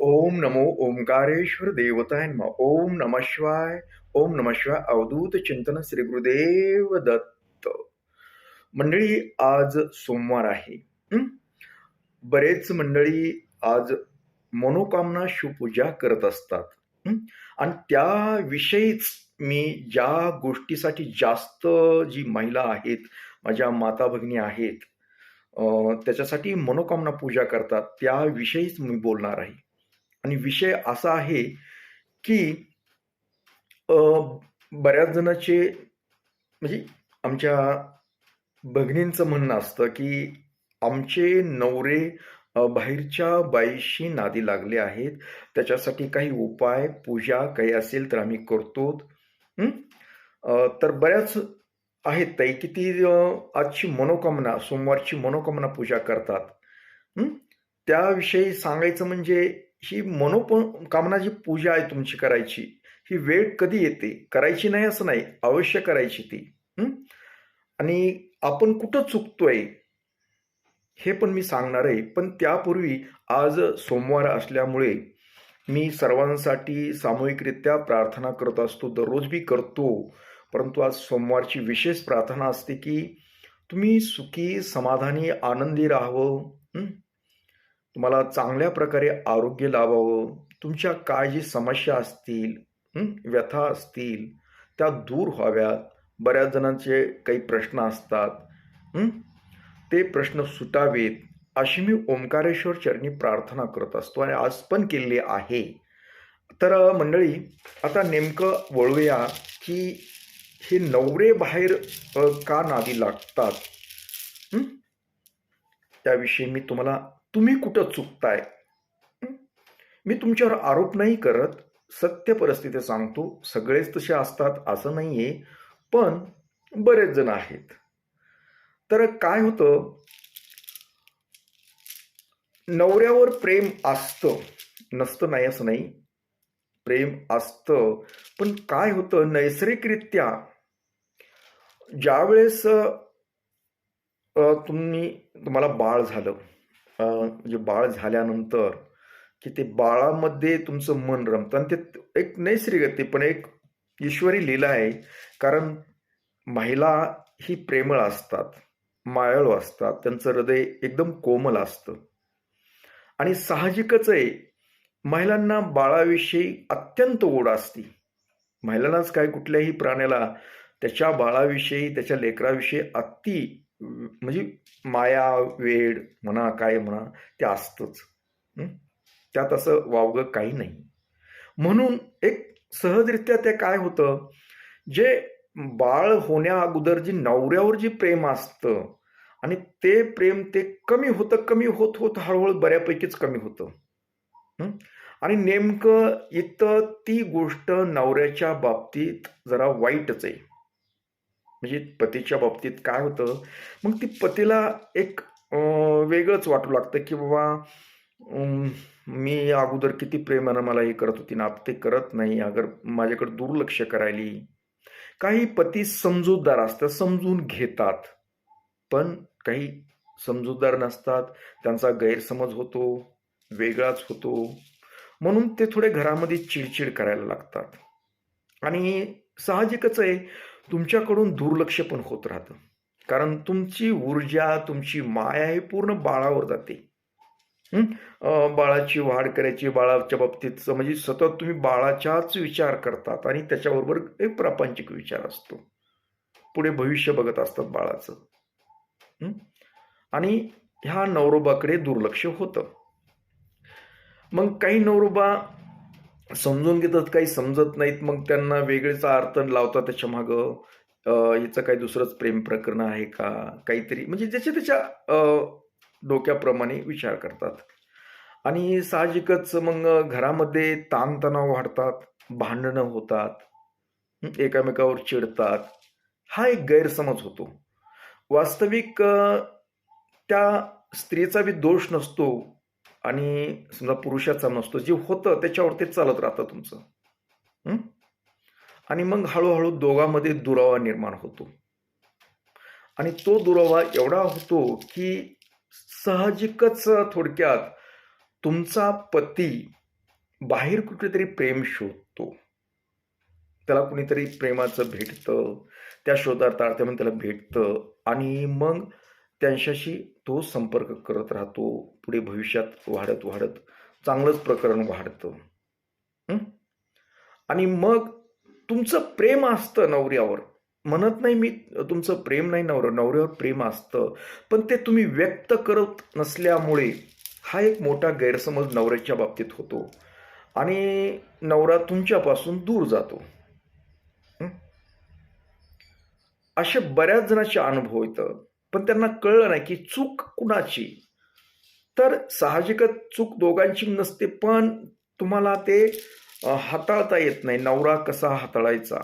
ओम नमो ओंकारेश्वर देवताय नमः. ओम नमः शिवाय. ओम नमः शिवाय. अवधूत चिंतन श्री गुरुदेव दत्त. मंडळी, आज सोमवार आहे. हं? बरेच मंडळी आज मनोकामना शिवपूजा करत असतात. हं? आणि त्याविषयीच मी ज्या गोष्टीसाठी जास्त जी महिला आहेत, माझ्या माता भगिनी आहेत, त्याच्यासाठी मनोकामना पूजा करतात, त्याविषयीच मी बोलणार आहे. आणि विषय असा आहे, की अ, बऱ्याच जणांचे म्हणजे आमच्या भगिनींचं म्हणणं असतं, की आमचे नवरे बाहेरच्या बाईशी नादी लागले आहेत. त्याच्यासाठी काही उपाय, पूजा काही असेल तर आम्ही करतो. हं. तर बऱ्याच आहेत ताई, की ती आजची मनोकामना, सोमवारची मनोकामना पूजा करतात. हं. त्याविषयी सांगायचं म्हणजे ही कामना जी पूजा आहे तुमची करायची, ही वेळ कधी येते? करायची नाही असं नाही, अवश्य करायची ती. हं. आणि आपण कुठं चुकतोय, हे पण मी सांगणार आहे. पण त्यापूर्वी आज सोमवार असल्यामुळे मी सर्वांसाठी सामूहिकरित्या प्रार्थना करत असतो. दररोज मी करतो. परंतु आज सोमवारची विशेष प्रार्थना असते, की तुम्ही सुखी, समाधानी, आनंदी राहावं. हं. तुम्हाला चांगल्या प्रकारे आरोग्य लाभावं. तुमच्या काय जी समस्या असतील, व्यथा असतील, त्या दूर व्हाव्यात. बऱ्याच जणांचे काही प्रश्न असतात. हं. ते प्रश्न सुटावेत, अशी मी ओंकारेश्वर चरणी प्रार्थना करत असतो आणि आज पण केलेली आहे. तर मंडळी, आता नेमकं वळूया, की हे नवरे बाहेर का नादी लागतात? हं? त्याविषयी मी तुम्ही कुठं चुकताय? हं? मी तुमच्यावर आरोप नाही करत, सत्य परिस्थिती सांगतो. सगळेच तसे असतात असं नाहीये, पण बरेच जण आहेत. तर काय होतं, नवऱ्यावर प्रेम असतं, नसतं नाही असं नाही. प्रेम असतं, पण काय होतं नैसर्गिकरित्या ज्यावेळेस तुम्हाला बाळ झालं, म्हणजे बाळ झाल्यानंतर, की ते बाळामध्ये तुमचं मन रमतं आणि ते एक नैसर्गिक आहे, ते पण एक ईश्वरी लीला आहे. कारण महिला ही प्रेमळ असतात, मायाळू असतात. त्यांचं हृदय एकदम कोमल असतं आणि साहजिकच आहे, महिलांना बाळाविषयी अत्यंत ओढ असते. महिलांनाच काय, कुठल्याही प्राण्याला त्याच्या बाळाविषयी, त्याच्या लेकराविषयी म्हणजे माया, वेड म्हणा, काय म्हणा, ते असतंच. हं. त्यात असं वावगं काही नाही. म्हणून एक सहजरित्या ते काय होतं, जे बाळ होण्या अगोदर जे नवऱ्यावर जे प्रेम असतं आणि ते प्रेम ते कमी होतं, कमी होत, होत हळू बऱ्यापैकीच कमी होतं. हं. आणि नेमकं इथं ती गोष्ट नवऱ्याच्या बाबतीत जरा वाईटच आहे. म्हणजे पतीच्या बाबतीत काय होतं, मग ती पतीला एक वेगळंच वाटू लागतं, की बाबा अं, मी अगोदर किती प्रेमानं मला हे करत होती ना, आता ते करत नाही. अगर माझ्याकडे दुर्लक्ष करायली. काही पती समजूतदार असतात, समजून घेतात. पण काही समजूतदार नसतात. त्यांचा गैरसमज होतो, वेगळाच होतो. म्हणून ते थोडे घरामध्ये चिड करायला लागतात. आणि साहजिकच आहे, तुमच्याकडून दुर्लक्ष पण होत राहतं. कारण तुमची ऊर्जा, तुमची माया हे पूर्ण बाळावर जाते. हं. बाळाची वाढ करायची, बाळाच्या बाबतीत म्हणजे सतत तुम्ही बाळाचाच विचार करतात आणि त्याच्याबरोबर एक प्रापंचिक विचार असतो. पुढे भविष्य बघत असतात बाळाचं. हं. आणि ह्या नवरोबाकडे दुर्लक्ष होतं. मग काही नवरोबा समजून घेतात, काही समजत नाहीत. मग त्यांना वेगळेच अर्थ लावतात त्याच्यामागं. हिचं काही दुसरंच प्रेम प्रकरण आहे का? काहीतरी म्हणजे ज्याच्या त्याच्या डोक्याप्रमाणे विचार करतात. आणि साहजिकच मग घरामध्ये ताणतणाव वाढतात, भांडणं होतात, एकामेकावर चिडतात. हा एक गैरसमज होतो. वास्तविक त्या स्त्रीचा बी दोष नसतो आणि समजा पुरुषाचा नसतो. जे होतं त्याच्यावर ते चालत राहतं तुमचं. हं. आणि मग हळू दोघांमध्ये दुरावा निर्माण होतो. आणि तो दुरावा एवढा होतो, की साहजिकच थोडक्यात तुमचा पती बाहेर कुठेतरी प्रेम शोधतो. त्याला कुणीतरी प्रेमाचं भेटतं, त्या शोधात म्हणून त्याला भेटतं आणि मग त्यांच्याशी तो संपर्क करत राहतो. पुढे भविष्यात वाढत, वाढत चांगलंच प्रकरण वाढतं. हं? आणि मग तुमचं प्रेम असतं नवऱ्यावर. म्हणत नाही मी तुमचं प्रेम नाही नवऱ्यावर प्रेम असतं. पण ते तुम्ही व्यक्त करत नसल्यामुळे हा एक मोठा गैरसमज नवऱ्याच्या बाबतीत होतो आणि नवरा तुमच्यापासून दूर जातो. हं? असे बऱ्याच जणांचे अनुभव येतं. पण त्यांना कळलं नाही की चूक कुणाची. तर साहजिकच चूक दोघांची नसते, पण तुम्हाला ते हाताळता येत नाही. नवरा कसा हाताळायचा.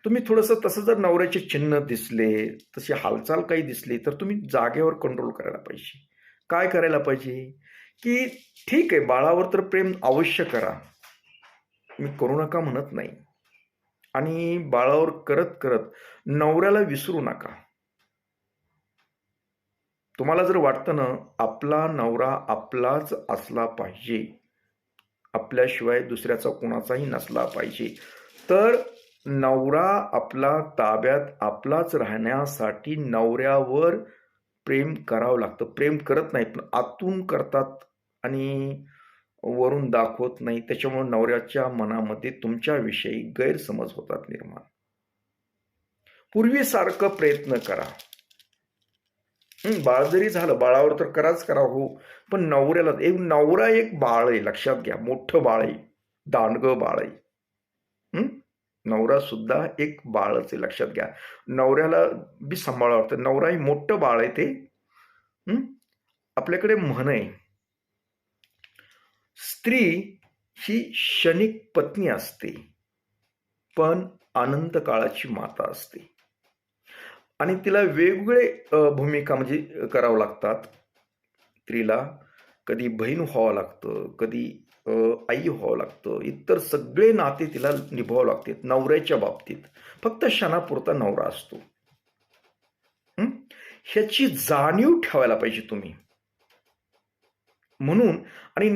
तुम्ही थोडंसं तसं जर नवऱ्याचे चिन्ह दिसले, तशी हालचाल काही दिसली, तर तुम्ही जागेवर कंट्रोल करायला पाहिजे. काय करायला पाहिजे? की ठीक आहे, बाळावर तर प्रेम अवश्य करा. मी करू नका म्हणत नाही. आणि बाळावर करत नवऱ्याला विसरू नका. तुम्हाला जर वाटतं ना, आपला नवरा आपलाच असला पाहिजे, आपल्याशिवाय दुसऱ्याचा कोणाचाही नसला पाहिजे, तर नवरा आपला ताब्यात आपलाच राहण्यासाठी नवऱ्यावर प्रेम करावं लागतं. प्रेम करत नाहीत, पण आतून करतात आणि वरून दाखवत नाही. त्याच्यामुळे नवऱ्याच्या मनामध्ये तुमच्याविषयी गैरसमज होतात निर्माण. पूर्वीसारखं प्रयत्न करा. बाळ जरी झालं, बाळावर तर करा हो. पण नवऱ्याला नवरा एक बाळ आहे, लक्षात घ्या. मोठं बाळ आहे, दांडगं बाळ आहे. नवरा सुद्धा एक बाळच आहे, लक्षात घ्या. नवऱ्याला बी सांभाळावं लागतं. नवरा हे मोठं बाळ आहे ते. आपल्याकडे म्हण आहे, स्त्री ही क्षणिक पत्नी असते, पण अनंत काळाची माता असते. आणि तिला वेगवेगळे भूमिका म्हणजे करावं लागतात. स्त्रीला कधी बहीण व्हावं लागतं, कधी आई व्हावं लागतं. इतर सगळे नाते तिला निभावावं लागते. नवऱ्याच्या बाबतीत फक्त क्षणापुरता नवरा असतो. ह्याची जाणीव ठेवायला पाहिजे तुम्ही. म्हणून आणि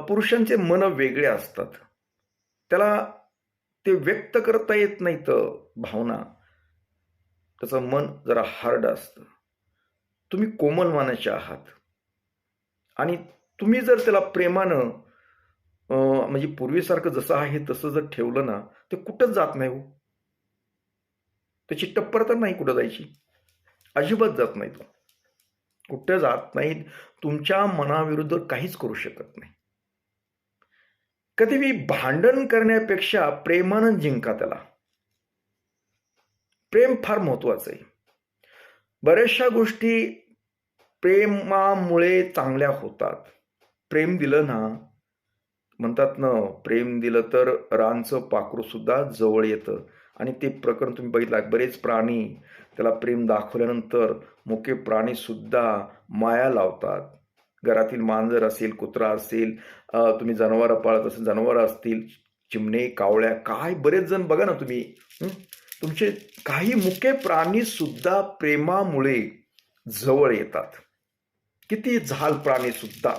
पुरुषांचे मन वेगळे असतात. त्याला ते व्यक्त करता येत नाहीत भावना. त्याचं मन जरा हार्ड असतं. तुम्ही कोमल मनाचे आहात आणि तुम्ही जर त्याला प्रेमानं म्हणजे पूर्वीसारखं जसं आहे तसं जर ठेवलं ना, ते कुठंच जात नाही हो. त्याची टप्पर तर नाही कुठं जायची. अजिबात जात नाही तो. कुठं जात नाही. तुमच्या मनाविरुद्ध काहीच करू शकत नाही. कधीही भांडण करण्यापेक्षा प्रेमानं जिंका त्याला. प्रेम फार महत्वाचं आहे. बऱ्याचशा गोष्टी प्रेमामुळे चांगल्या होतात. प्रेम दिलं ना, म्हणतात ना, प्रेम दिलं तर रानचं पाखरू सुद्धा जवळ येतं. आणि ते प्रकरण तुम्ही बघितलं. बरेच प्राणी त्याला प्रेम दाखवल्यानंतर मुके प्राणी सुद्धा माया लावतात. घरातील मांजर असेल, कुत्रा असेल, तुम्ही जनावरं पाळत असेल, जनावरं असतील, चिमणे, कावळ्या, काय बरेच जण बघा ना तुम्ही. तुमचे काही मुके प्राणी सुद्धा प्रेमामुळे जवळ येतात. किती झाल प्राणी सुद्धा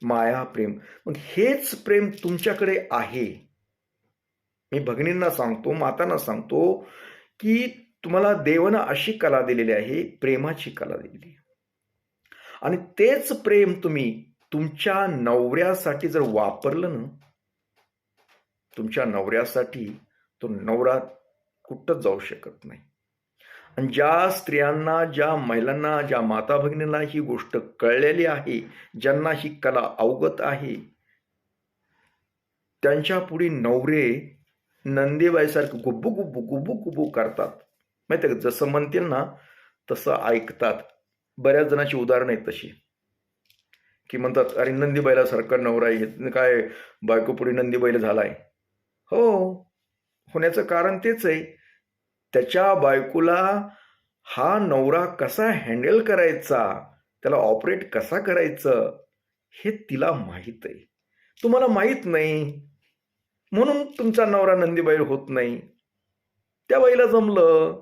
माया, प्रेम. मग हेच प्रेम तुमच्याकडे आहे. मी भगिनींना सांगतो, मातांना सांगतो, की तुम्हाला देवानं अशी कला दिलेली आहे, प्रेमाची कला दिलेली आहे. आणि तेच प्रेम तुम्ही तुमच्या नवऱ्यासाठी जर वापरलं ना, तुमच्या नवऱ्यासाठी तो नवरा कुठंच जाऊ शकत नाही. आणि ज्या स्त्रियांना, ज्या महिलांना, ज्या माता भगिनींना ही गोष्ट कळलेली आहे, ज्यांना ही कला अवगत आहे, त्यांच्या पुढे नवरे नंदीबाईसारखं गुब्बू गुब्बू गुब्बू गुब्बू करतात. माहिती का, जसं म्हणतील ना तसं ऐकतात. बऱ्याच जणांची उदाहरणं आहेत तशी, की म्हणतात अरे नंदीबाईला सारखा नवरा आहे, काय बायको पुढे नंदीबाईला झालाय. हो, होण्याचं कारण तेच आहे. त्याच्या बायकोला हा नवरा कसा हँडल करायचा, त्याला ऑपरेट कसा करायचं, हे तिला माहीत आहे. तुम्हाला माहीत नाही, म्हणून तुमचा नवरा नंदीबाई होत नाही. त्या बाईला जमलं.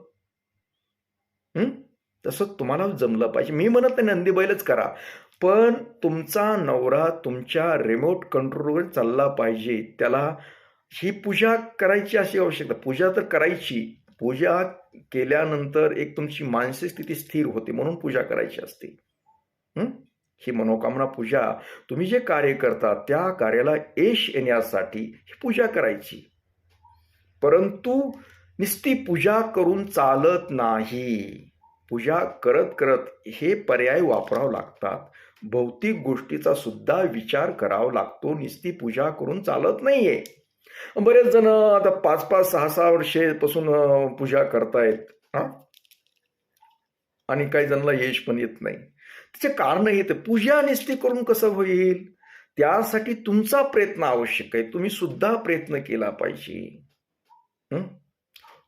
तसं तुम्हाला जमलं पाहिजे. मी म्हणत नाही नंदीबाईलच करा. पण तुमचा नवरा तुमच्या रिमोट कंट्रोलवर चालला पाहिजे. त्याला ही पूजा करायची अशी आवश्यकता. पूजा तर करायची. पूजा केल्यानंतर एक तुमची मानसिक स्थिती स्थिर होते म्हणून पूजा करायची असते. ही मनोकामना पूजा, तुम्ही जे कार्य करता त्या कार्याला यश येण्यासाठी ही पूजा करायची. परंतु नुसती पूजा करून चालत नाही. पूजा करत करत हे पर्याय वापरावे लागतात. भौतिक गोष्टीचा सुद्धा विचार करावा लागतो. नुसती पूजा करून चालत नाहीये. बरेच जण आता 5-5, 6-6 वर्षेपासून पूजा करतायत आणि काही जणांना यश पण येत नाही. त्याचे कारण हे तर पूजा नुसती करून कसं होईल? त्यासाठी तुमचा प्रयत्न आवश्यक आहे. तुम्ही सुद्धा प्रयत्न केला पाहिजे.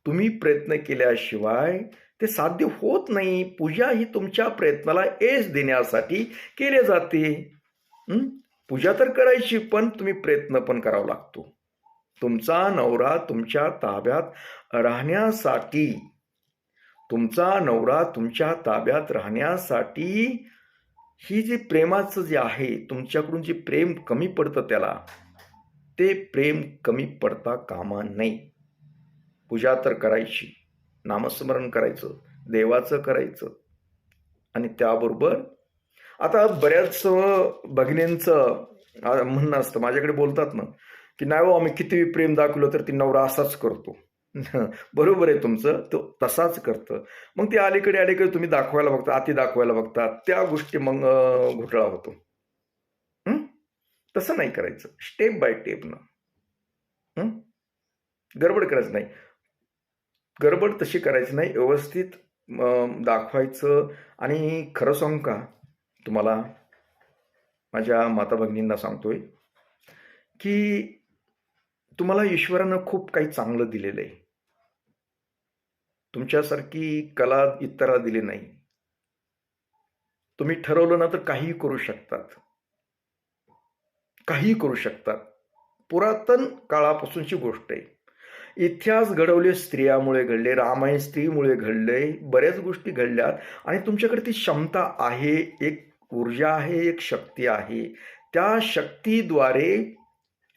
तुम्ही प्रयत्न केल्याशिवाय ते साध्य होत नाही. पूजा ही तुमच्या प्रयत्नाला यश देण्यासाठी केले जाते. पूजा तर करायची, पण तुम्ही प्रयत्न पण करावा लागतो. तुमचा नवरा तुमच्या ताब्यात राहण्यासाठी, ही जी प्रेमाचं जे आहे, तुमच्याकडून जे प्रेम कमी पडतं त्याला, ते प्रेम कमी पडता कामा नये. पूजा तर करायची, नामस्मरण करायचं, देवाचं करायचं. आणि त्याबरोबर आता बऱ्याच भगिनींचं म्हणणं असतं, माझ्याकडे बोलतात ना, की नाही आम्ही किती प्रेम दाखवलं तर ती नवरा असाच करतो. बरोबर आहे तुमचं, तो तसाच करतं. मग ते अलीकडे तुम्ही दाखवायला बघता, अति दाखवायला बघतात, त्या गोष्टी मग घोटाळा होतो. तसं नाही करायचं. स्टेप बाय स्टेपनं. गडबड करायचं नाही. गडबड तशी करायची नाही. व्यवस्थित दाखवायचं. आणि खरं सांगू का तुम्हाला, माझ्या माता भगिनींना सांगतोय की तुम्हाला ईश्वरानं खूप काही चांगलं दिलेलं आहे. तुमच्यासारखी कला इतराला दिली नाही. तुम्ही ठरवलं ना तर काहीही करू शकतात. पुरातन काळापासूनची गोष्ट आहे. इतिहास घडवले स्त्रियामुळे घडले, रामायण स्त्रीमुळे घडले, बऱ्याच गोष्टी घडल्यात. आणि तुमच्याकडे ती क्षमता आहे, एक ऊर्जा आहे, एक शक्ती आहे. त्या शक्तीद्वारे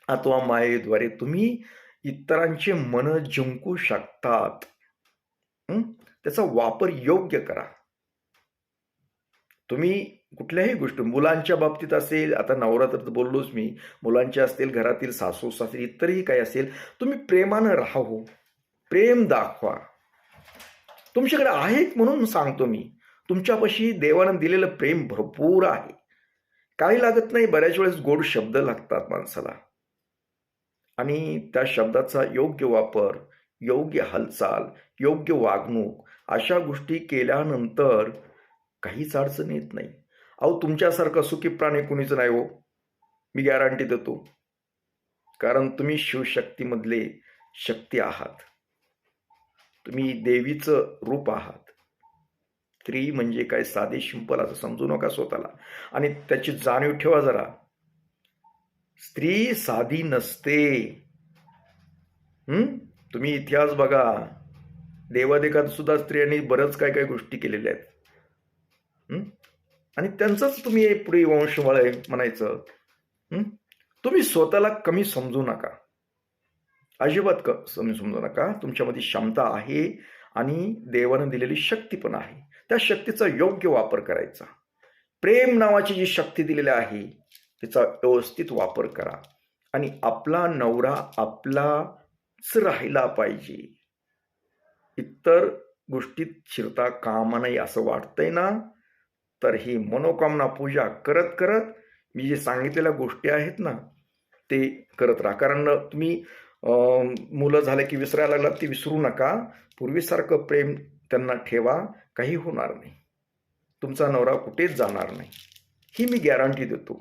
अथवा मायेद्वारे तुम्ही इतरांचे मन जिंकू शकतात. त्याचा वापर योग्य करा. तुम्ही कुठल्याही गोष्टी, मुलांच्या बाबतीत असेल, आता नवरात्र बोललोच मी, मुलांचे असतील, घरातील सासू सासरी, इतरही काही असेल, तुम्ही प्रेमानं राहा. प्रेम दाखवा. तुमच्याकडे आहे म्हणून सांगतो मी, तुमच्यापाशी देवानं दिलेलं प्रेम भरपूर आहे. काही लागत नाही. बऱ्याच वेळेस गोड शब्द लागतात माणसाला, आणि त्या शब्दाचा योग्य वापर, योग्य हालचाल, योग्य वागणूक, अशा गोष्टी केल्यानंतर काहीच अडचण येत नाही. अहो, तुमच्यासारखा सुखी प्राणी कुणीच नाही हो, मी गॅरंटी देतो. कारण तुम्ही शिवशक्तीमधले शक्ती आहात. तुम्ही देवीचं रूप आहात. स्त्री म्हणजे काय साधी सिंपल असं समजू नका स्वतःला, आणि त्याची जाणीव ठेवा जरा. स्त्री साधी नसते. तुम्ही इतिहास बघा, देवादेखात सुद्धा स्त्रियांनी बरंच काय काय गोष्टी केलेल्या आहेत. आणि त्यांचंच तुम्ही पुढे वंशवळ आहे म्हणायचं. तुम्ही स्वतःला कमी समजू नका, अजिबात कमी समजू नका. तुमच्यामध्ये क्षमता आहे आणि देवानं दिलेली शक्ती पण आहे. त्या शक्तीचा योग्य वापर करायचा. प्रेम नावाची जी शक्ती दिलेली आहे त्याचा व्यवस्थित वापर करा. आणि आपला नवरा आपलाच राहिला पाहिजे. इतर गोष्टीत शिरता कामा नये असं वाटतंय ना, तर ही मनोकामना पूजा करत करत मी जे सांगितलेल्या गोष्टी आहेत ना ते करत राहा. कारण तुम्ही मुलं झाले की विसरायला लागलात, ती विसरू नका. पूर्वीसारखं प्रेम त्यांना ठेवा, काही होणार नाही. तुमचा नवरा कुठेच जाणार नाही, ही मी गॅरंटी देतो.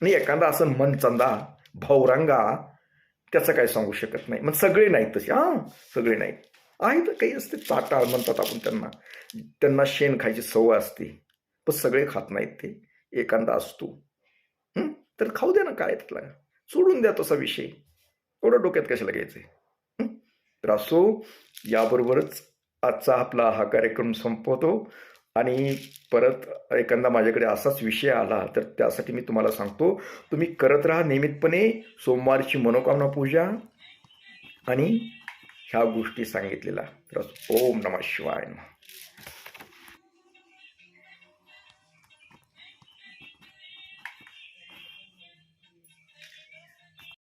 आणि एखादा असं मनचंदा भौरंगा, त्याचं काय सांगू शकत नाही. मग सगळे नाहीत तसे, सगळे नाहीत. आहे तर काही असते चाटाळ म्हणतात आपण त्यांना शेण खायची सवय असते, पण सगळे खात नाहीत. ते एखादा असतो, तर खाऊ द्या ना, काय त्यातला, सोडून द्या तसा विषय. एवढं डोक्यात कशाला घ्यायचंय. तर असो, याबरोबरच आजचा आपला हा कार्यक्रम संपवतो. आणि परत एखादा माझ्याकडे असाच विषय आला तर त्यासाठी मी तुम्हाला सांगतो, तुम्ही करत राहा नियमितपणे सोमवारची मनोकामना पूजा आणि ह्या गोष्टी सांगितलेल्या. तर ओम नमः शिवाय.